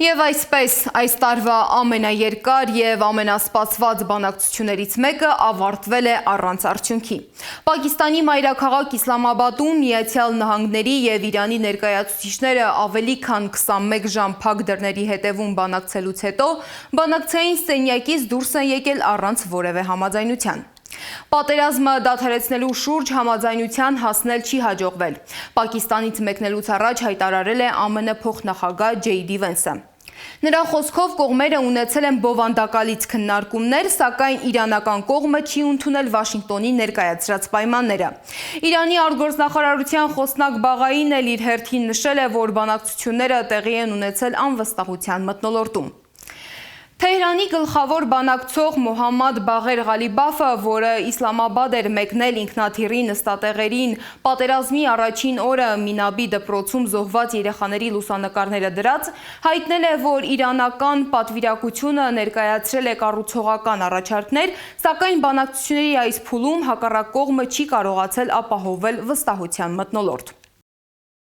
Եվ այսպես, այս տարվա ամենաերկար և ամենասպասված բանակցություններից մեկը ավարտվել է առանց արդյունքի։ Պակիստանի մայրաքաղաք Իսլամաբադում Միացյալ Նահանգների և Իրանի ներկայացուցիչները ավելի քան 21 ժամ փակ դռների հետևում բանակցելուց հետո բանակցային սենյակից դուրս են եկել առանց որևէ համաձայնության։ Պատերազմը դադարեցնելու շուրջ համաձայնության հասնել չի հաջողվել։ Պակիստանից մեկնելուց առաջ հայտարարել է ԱՄՆ փոխնախագահ Ջեյդի Վենսը։ Նրա խոսքով կողմերը ունեցել են բովանդակալից քննարկումներ, սակայն իրանական կողմը չի ընդունել Վաշինգտոնի ներկայացրած պայմանները։ Իրանի արտգործնախարարության խոսնակ Բաղային էլ իր հերթին նշել է, որ բանակցությունները տեղի են ունեցել անվստահության մթնոլորտում։ Թեհրանի գլխավոր բանակցող Մոհամմադ Բաղեր Ղալիբաֆը, որը Իսլամաբադ էր մեկնել ինքնաթիռի նստատեղերին պատերազմի առաջին օրը Մինաբի դպրոցում զոհված երեխաների լուսանկարները դրած, հայտնել է, որ իրանական պատվիրակությունը ներկայացրել է կառուցողական առաջարկներ, սակայն բանակցությունների այս փուլում հակառակ կողմը չի կարողացել ապահովել վստահության մթնոլորտ։